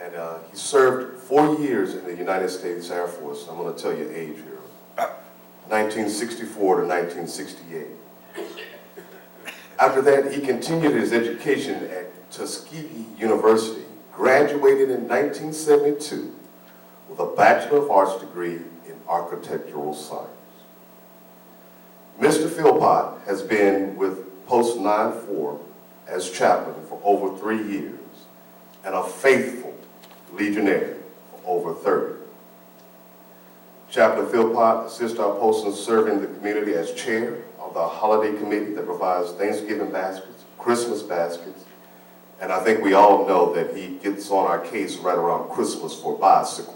And he served 4 years in the United States Air Force. I'm going to tell you age here. 1964 to 1968. After that, he continued his education at Tuskegee University, graduated in 1972 with a Bachelor of Arts degree in Architectural Science. Mr. Philpot has been with Post 9-4 as chaplain for over 3 years and a faithful legionnaire for over 30. Chaplain Philpot assists our post in serving the community as chair of the holiday committee that provides Thanksgiving baskets, Christmas baskets, and I think we all know that he gets on our case right around Christmas for bicycles.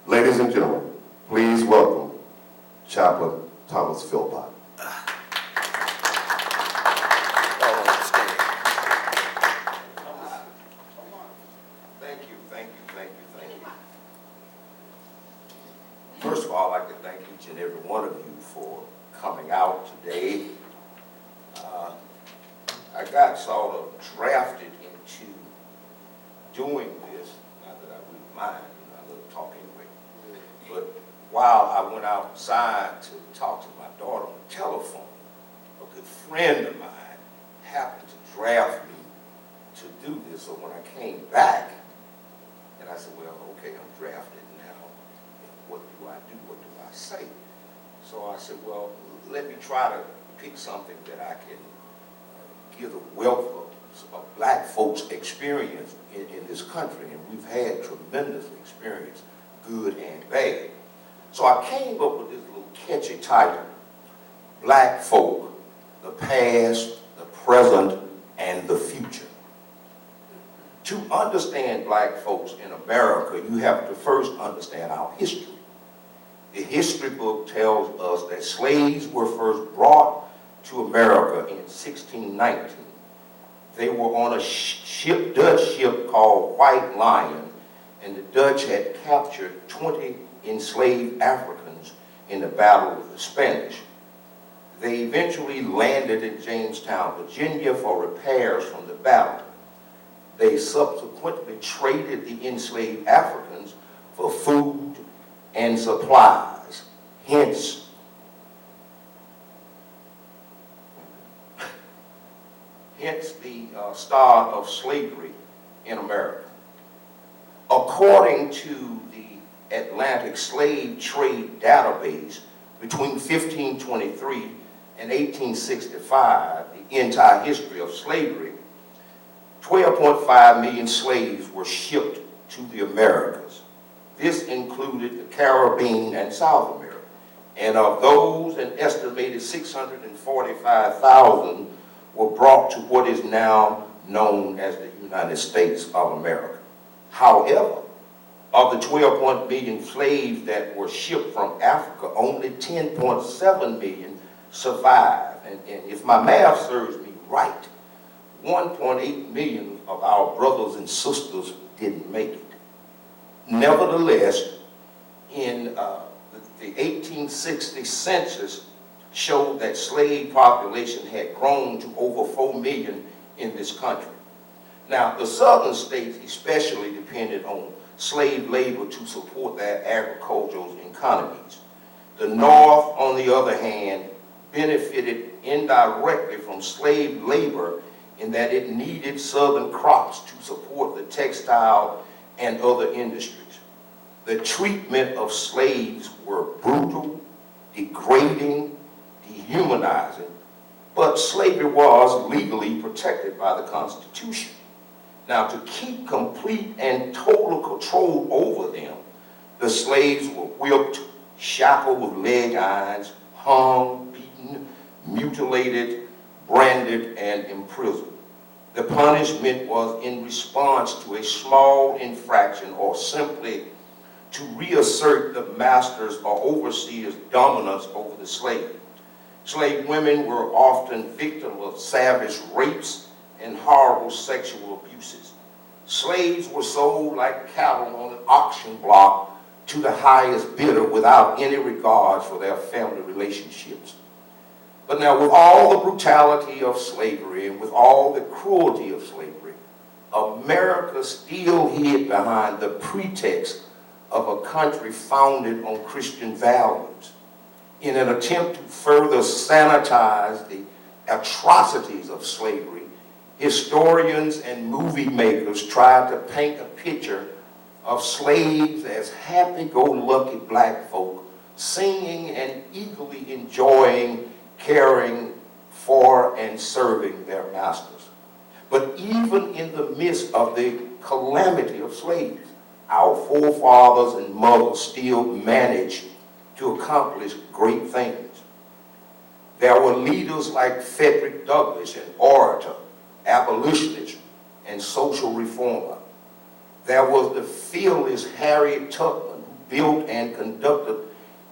Ladies and gentlemen, please welcome Chaplain Thomas Philpot. First of all, I'd like to thank each and every one of you for coming out today. I got sort of drafted into doing this, not that I wouldn't mind, I love talking anyway, but while I went outside to talk to my daughter on the telephone, a good friend of mine happened to draft me to do this. So when I came back, and I said, well, okay, I'm drafted now. What do I do? What do I say? So I said, well, let me try to pick something that I can give the wealth of black folks' experience in this country. And we've had tremendous experience, good and bad. So I came up with this little catchy title, Black Folk, the Past, the Present, and the Future. To understand black folks in America, you have to first understand our history. The history book tells us that slaves were first brought to America in 1619. They were on a Dutch ship called White Lion, and the Dutch had captured 20 enslaved Africans in the battle with the Spanish. They eventually landed in Jamestown, Virginia for repairs from the battle. They subsequently traded the enslaved Africans for food and supplies. Hence, the start of slavery in America. According to the Atlantic Slave Trade Database, between 1523 and 1865, the entire history of slavery, 12.5 million slaves were shipped to the Americas. This included the Caribbean and South America. And of those, an estimated 645,000 were brought to what is now known as the United States of America. However, of the 12 million slaves that were shipped from Africa, only 10.7 million survived. And if my math serves me right, 1.8 million of our brothers and sisters didn't make it. Nevertheless, in the 1860 census showed that slave population had grown to over 4 million in this country. Now, the southern states especially depended on slave labor to support their agricultural economies. The North, on the other hand, benefited indirectly from slave labor in that it needed southern crops to support the textile and other industries. The treatment of slaves were brutal, degrading, dehumanizing, but slavery was legally protected by the Constitution. Now, to keep complete and total control over them, the slaves were whipped, shackled with leg irons, hung, beaten, mutilated, branded, and imprisoned. The punishment was in response to a small infraction or simply to reassert the master's or overseer's dominance over the slave. Slave women were often victims of savage rapes and horrible sexual abuses. Slaves were sold like cattle on an auction block to the highest bidder without any regard for their family relationships. But now, with all the brutality of slavery and with all the cruelty of slavery, America still hid behind the pretext of a country founded on Christian values. In an attempt to further sanitize the atrocities of slavery, historians and movie makers tried to paint a picture of slaves as happy-go-lucky black folk singing and eagerly enjoying caring for and serving their masters. But even in the midst of the calamity of slaves, our forefathers and mothers still managed to accomplish great things. There were leaders like Frederick Douglass, an orator, abolitionist, and social reformer. There was the fearless Harriet Tubman, who built and conducted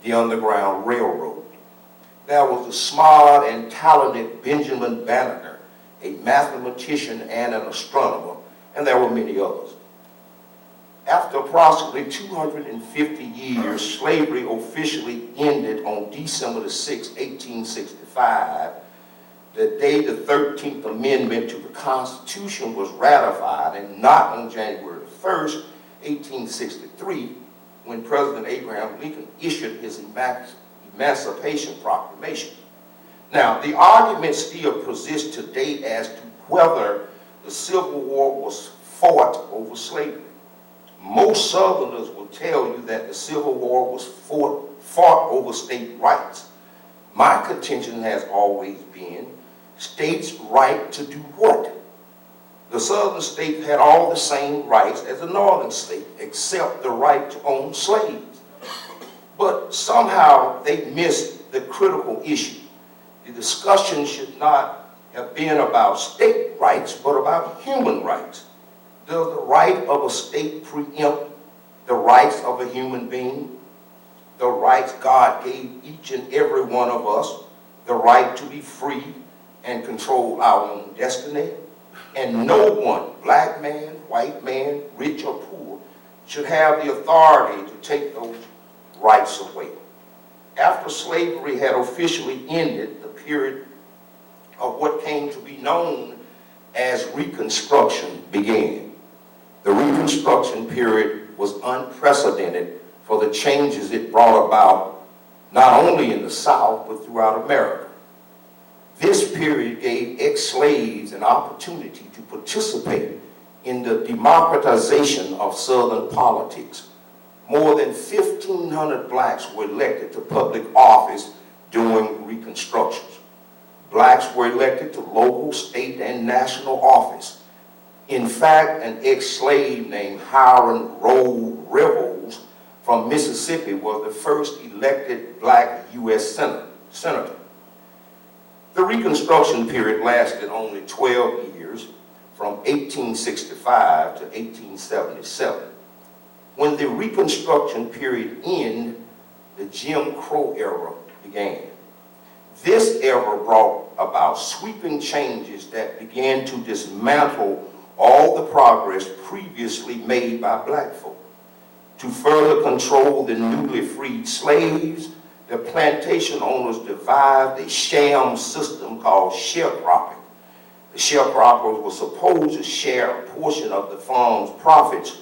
the Underground Railroad. There was the smart and talented Benjamin Banneker, a mathematician and an astronomer, and there were many others. After approximately 250 years, slavery officially ended on December 6, 1865, the day the 13th Amendment to the Constitution was ratified, and not on January 1st, 1863, when President Abraham Lincoln issued his Emancipation Proclamation. Now, the argument still persists today as to whether the Civil War was fought over slavery. Most Southerners will tell you that the Civil War was fought over state rights. My contention has always been states' right to do what? The Southern states had all the same rights as the Northern state, except the right to own slaves. But somehow they missed the critical issue. The discussion should not have been about state rights, but about human rights. Does the right of a state preempt the rights of a human being? The rights God gave each and every one of us, the right to be free and control our own destiny. And no one, black man, white man, rich or poor, should have the authority to take those rights away. After slavery had officially ended, the period of what came to be known as Reconstruction began. The Reconstruction period was unprecedented for the changes it brought about, not only in the South, but throughout America. This period gave ex-slaves an opportunity to participate in the democratization of Southern politics. More than 1,500 blacks were elected to public office during Reconstructions. Blacks were elected to local, state, and national office. In fact, an ex-slave named Hiram Rowe Revels from Mississippi was the first elected black U.S. senator. The Reconstruction period lasted only 12 years, from 1865 to 1877. When the Reconstruction period ended, the Jim Crow era began. This era brought about sweeping changes that began to dismantle all the progress previously made by black folk. To further control the newly freed slaves, the plantation owners devised a sham system called sharecropping. The sharecroppers were supposed to share a portion of the farm's profits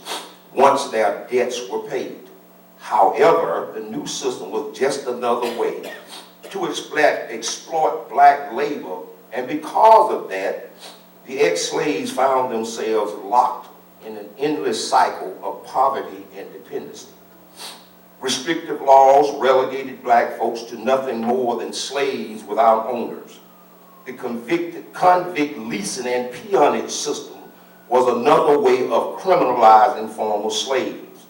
once their debts were paid. However, the new system was just another way to exploit black labor, and because of that, the ex-slaves found themselves locked in an endless cycle of poverty and dependency. Restrictive laws relegated black folks to nothing more than slaves without owners. The convict leasing and peonage system was another way of criminalizing former slaves.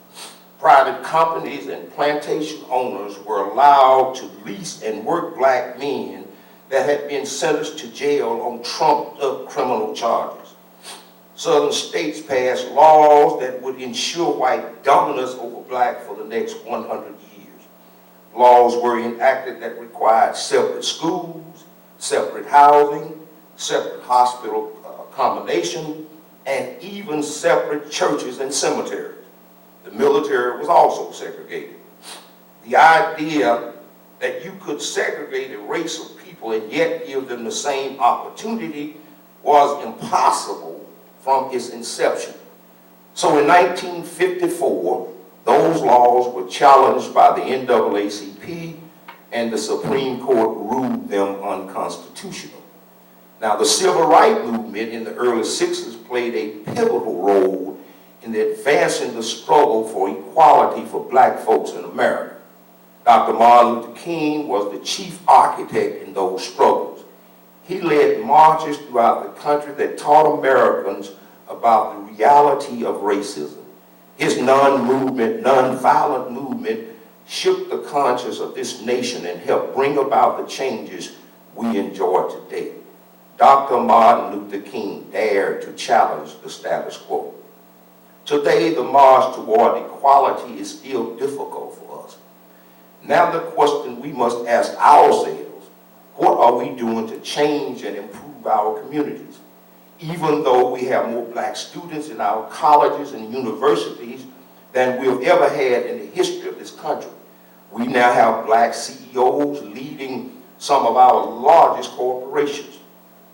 Private companies and plantation owners were allowed to lease and work black men that had been sentenced to jail on trumped-up criminal charges. Southern states passed laws that would ensure white dominance over black for the next 100 years. Laws were enacted that required separate schools, separate housing, separate hospital accommodation, and even separate churches and cemeteries. The military was also segregated. The idea that you could segregate a race of people and yet give them the same opportunity was impossible from its inception. So in 1954, those laws were challenged by the NAACP, and the Supreme Court ruled them unconstitutional. Now, the civil rights movement in the early 60s played a pivotal role in advancing the struggle for equality for black folks in America. Dr. Martin Luther King was the chief architect in those struggles. He led marches throughout the country that taught Americans about the reality of racism. His non-violent movement shook the conscience of this nation and helped bring about the changes we enjoy today. Dr. Martin Luther King dared to challenge the status quo. Today, the march toward equality is still difficult for us. Now the question we must ask ourselves, what are we doing to change and improve our communities? Even though we have more black students in our colleges and universities than we've ever had in the history of this country, we now have black CEOs leading some of our largest corporations.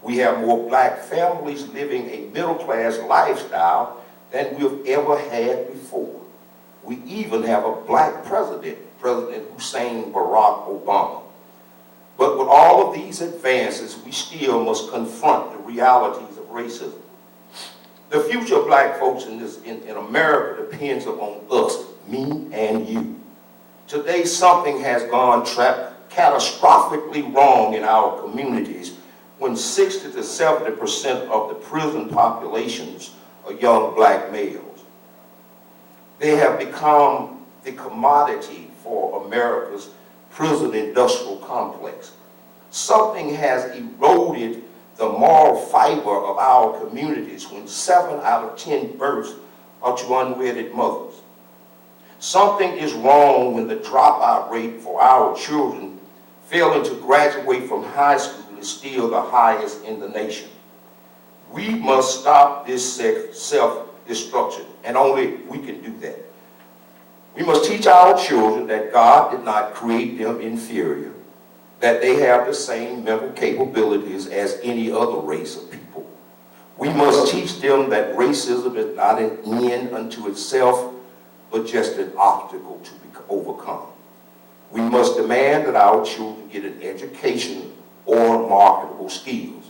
We have more black families living a middle-class lifestyle than we've ever had before. We even have a black president, President Hussein Barack Obama. But with all of these advances, we still must confront the realities of racism. The future of black folks in America depends upon us, me and you. Today, something has gone catastrophically wrong in our communities when 60 to 70% of the prison populations are young black males. They have become the commodity for America's prison industrial complex. Something has eroded the moral fiber of our communities when 7 out of 10 births are to unwedded mothers. Something is wrong when the dropout rate for our children failing to graduate from high school is still the highest in the nation. We must stop this self-destruction, and only we can do that. We must teach our children that God did not create them inferior, that they have the same mental capabilities as any other race of people. We must teach them that racism is not an end unto itself, but just an obstacle to be overcome. We must demand that our children get an education or marketable skills.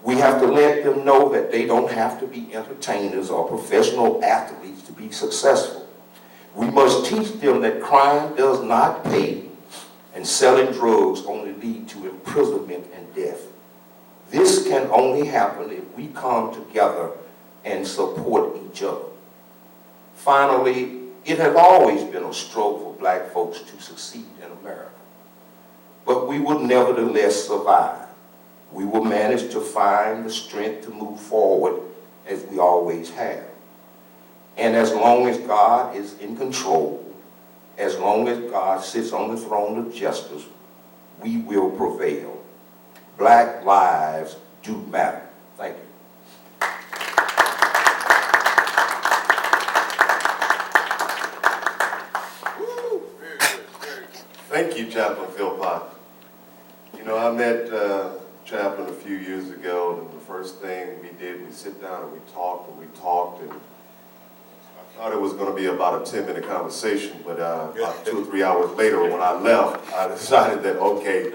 We have to let them know that they don't have to be entertainers or professional athletes to be successful. We must teach them that crime does not pay and selling drugs only lead to imprisonment and death. This can only happen if we come together and support each other. Finally, it has always been a struggle for black folks to succeed in America. But we will nevertheless survive. We will manage to find the strength to move forward as we always have. And as long as God is in control, as long as God sits on the throne of justice, we will prevail. Black lives do matter. Thank you. Thank you, Chaplain Philpot. You know, I met Chaplain a few years ago, and the first thing we did, we sit down and we talked, and I thought it was going to be about a 10-minute conversation, but about 2 or 3 hours later when I left, I decided that, okay,